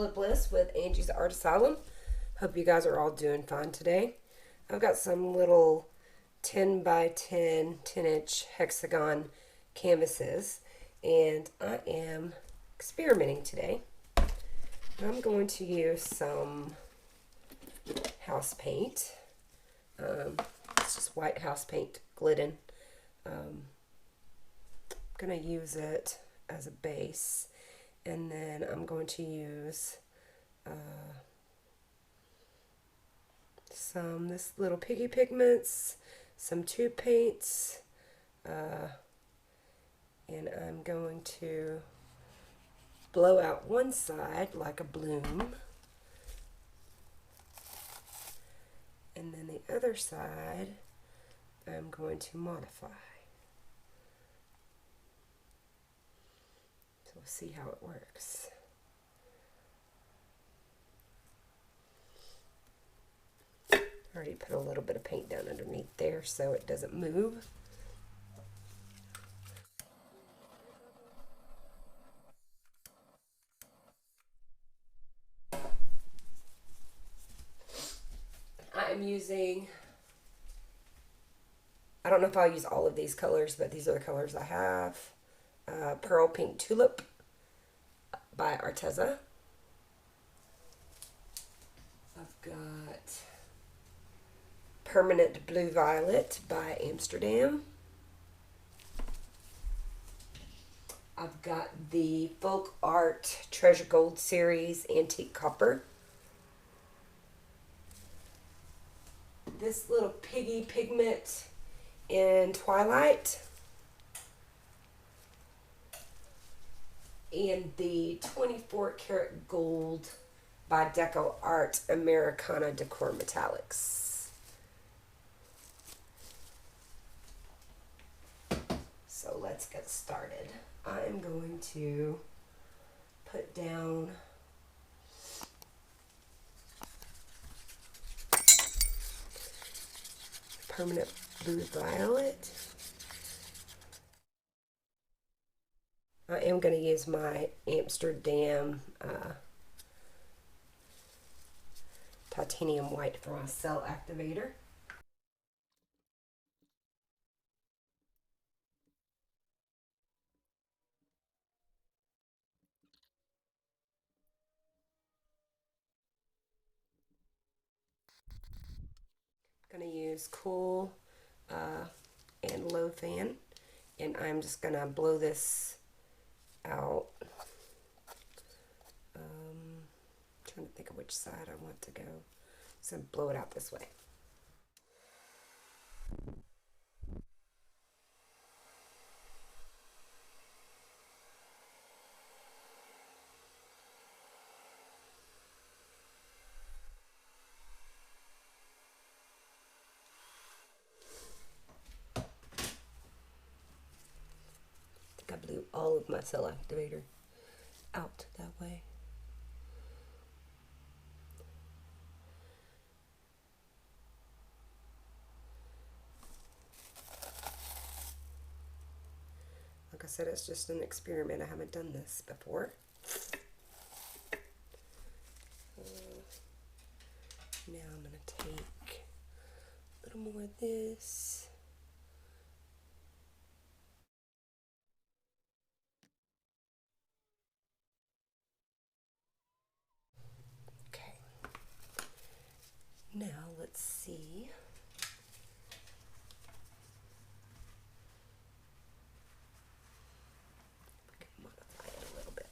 Angela Bliss with Angie's Art Asylum. Hope you guys are all doing fine today. I've got some little 10 by 10 inch hexagon canvases, and I am experimenting today. I'm going to use some house paint. It's just white house paint, Glidden. I'm going to use it as a base, and then I'm going to use this little piggy pigments, some tube paints, and I'm going to blow out one side like a bloom, and then the other side I'm going to modify. So we'll see how it works. I already put a little bit of paint down underneath there so it doesn't move. I'm using, I don't know if I'll use all of these colors, but these are the colors I have. Pearl Pink Tulip by Arteza. I've got Permanent Blue Violet by Amsterdam. I've got the Folk Art Treasure Gold Series Antique Copper. This little piggy pigment in Twilight. And the 24 karat gold by Deco Art Americana Decor Metallics. So let's get started. I'm going to put down Permanent Blue Violet. I am going to use my Amsterdam titanium white for my cell activator. I'm going to use Cool and Low Fan, and I'm just going to blow this out. Trying to think of which side I want to go. So blow it out this way. I think I blew all of my cell activator out that way. Like I said, it's just an experiment. I haven't done this before. Now I'm going to take a little more of this. Okay. Now let's see. We can modify it a little bit.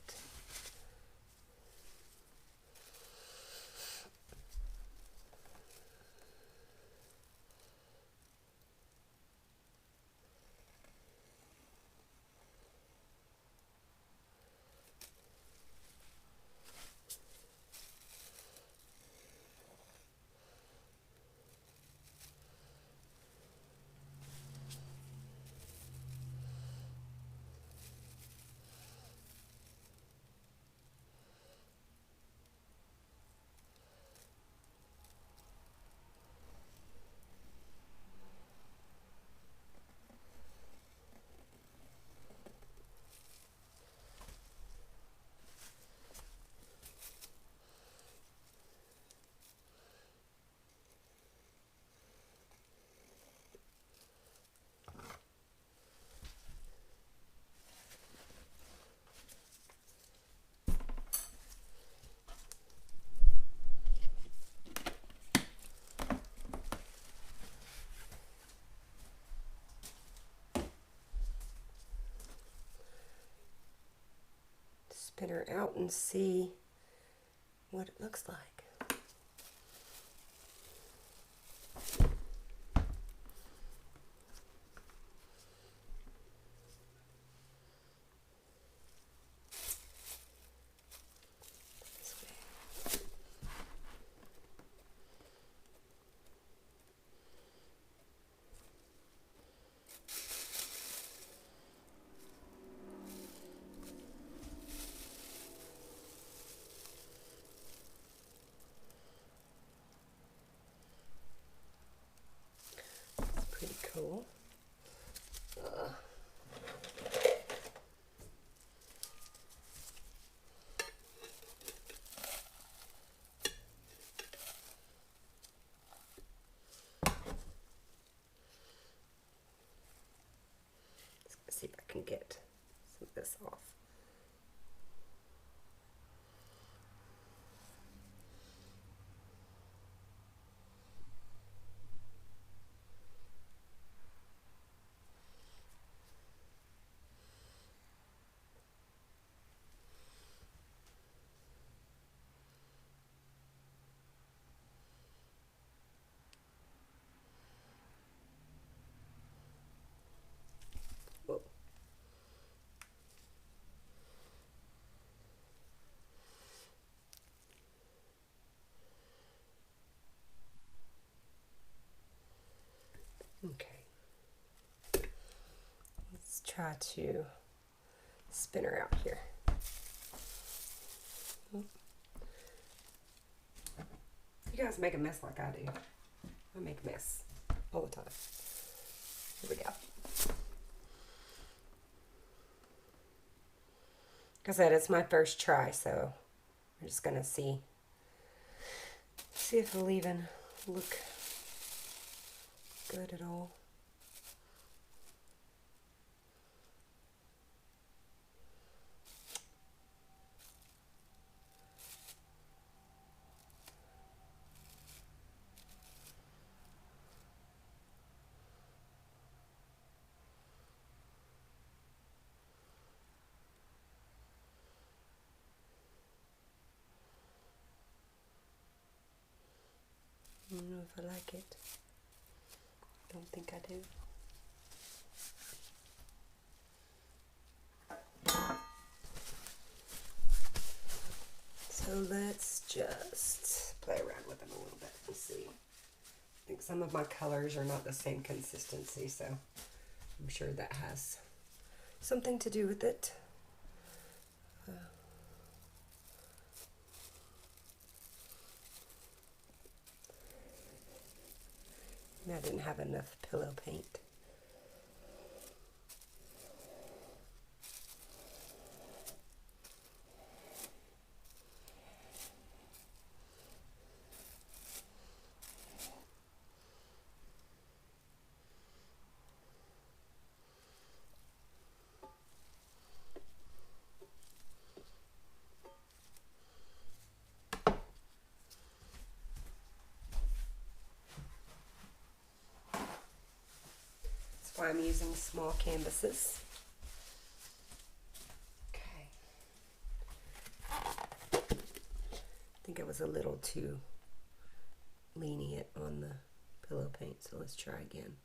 out and see what it looks like. Pretty cool. Let's see if I can get some of this off. Whoa. Okay. Let's try to spin her out here. You guys make a mess like I do. I make a mess all the time. Here we go. Like I said, it's my first try, so we're just gonna see if it'll even look good at all. I don't know if I like it. Don't think I do. So let's just play around with them a little bit and see. I think some of my colors are not the same consistency, so I'm sure that has something to do with it. I didn't have enough pillow paint. That's why I'm using small canvases. Okay. I think I was a little too lenient on the pillow paint, so let's try again.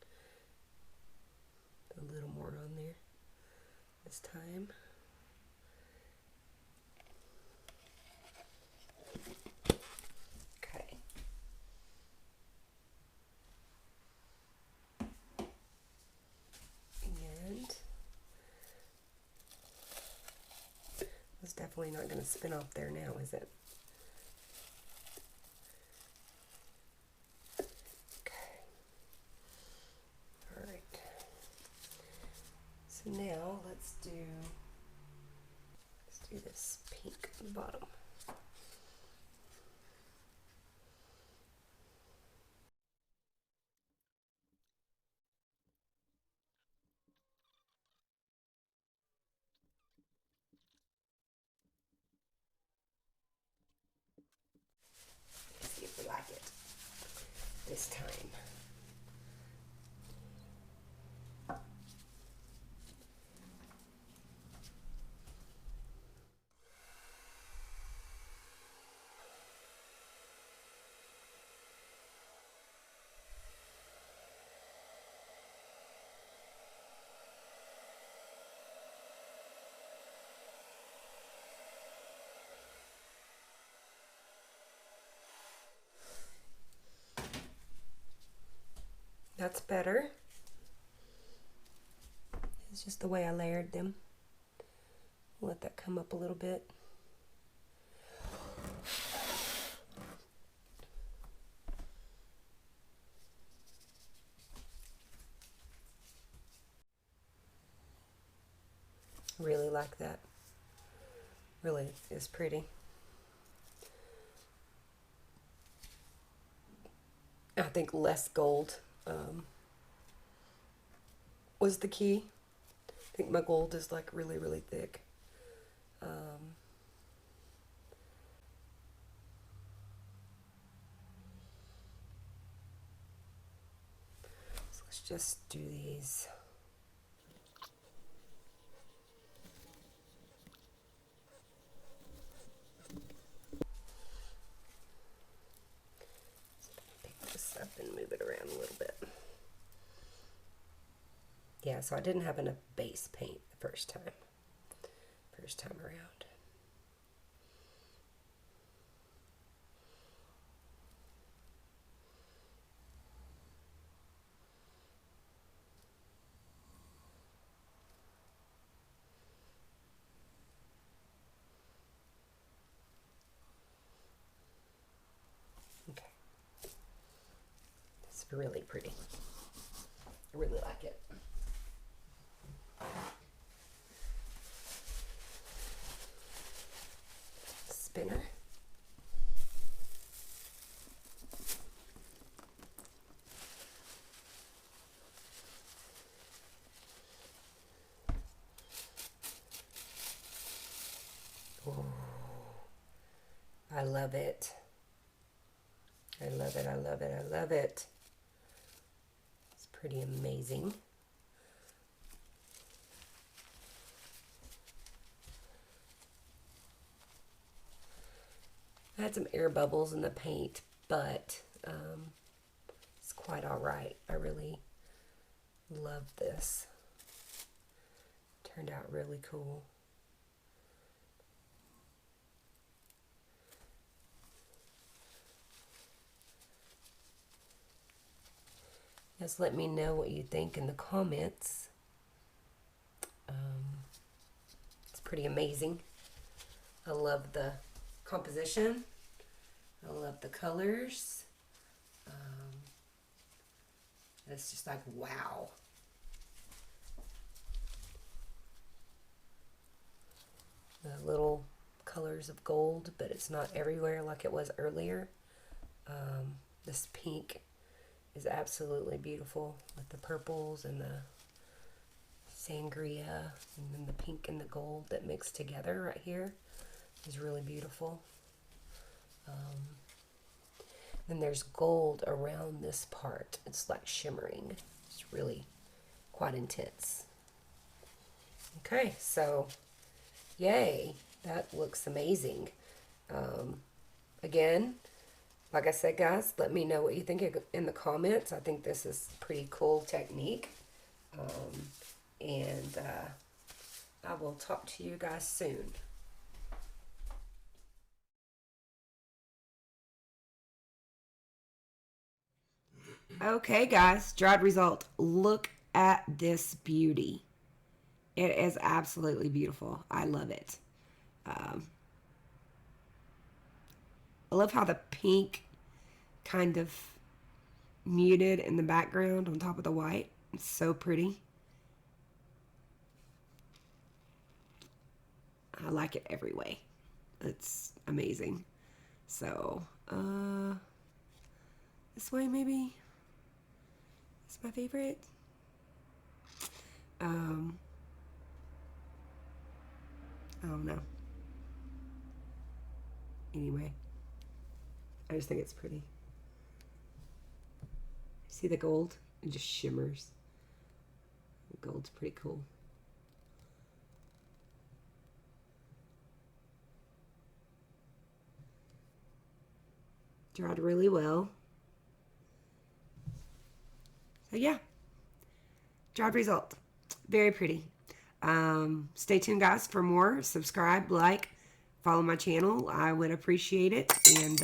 A little more on there this time. Okay. And it's definitely not going to spin off there now, is it? So now let's do this pink at the bottom. Let's see if we like it this time. That's better. It's just the way I layered them. Let that come up a little bit. Really like that. Really is pretty. I think less gold was the key. I think my gold is like really, really thick. So let's just do these. Pick this up and move it around a little bit. Yeah, so I didn't have enough base paint the first time around. Okay. It's really pretty. I really like it. Spinner. Ooh, I love it. I love it, I love it, I love it. It's pretty amazing. I had some air bubbles in the paint, but it's quite all right. I really love this. Turned out really cool. Just let me know what you think in the comments. It's pretty amazing. I love the composition. I love the colors. It's just like, wow. The little colors of gold, but it's not everywhere like it was earlier. This pink is absolutely beautiful with the purples and the sangria, and then the pink and the gold that mix together right here is really beautiful. Then there's gold around this part. It's like shimmering. It's really quite intense. Okay, so yay, that looks amazing. Again, like I said, guys, let me know what you think in the comments. I think this is a pretty cool technique. And I will talk to you guys soon. Okay, guys, dried result. Look at this beauty. It is absolutely beautiful. I love it. I love how the pink kind of muted in the background on top of the white. It's so pretty. I like it every way. It's amazing. So, this way maybe. It's my favorite. I don't know. Anyway, I just think it's pretty. See the gold? It just shimmers. The gold's pretty cool. Dried really well. So yeah, dried result. Very pretty. Stay tuned, guys, for more. Subscribe, like, follow my channel. I would appreciate it. And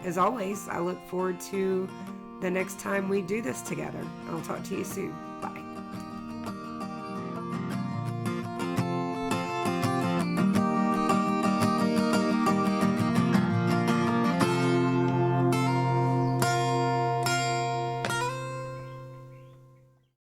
as always, I look forward to the next time we do this together. I'll talk to you soon. Bye.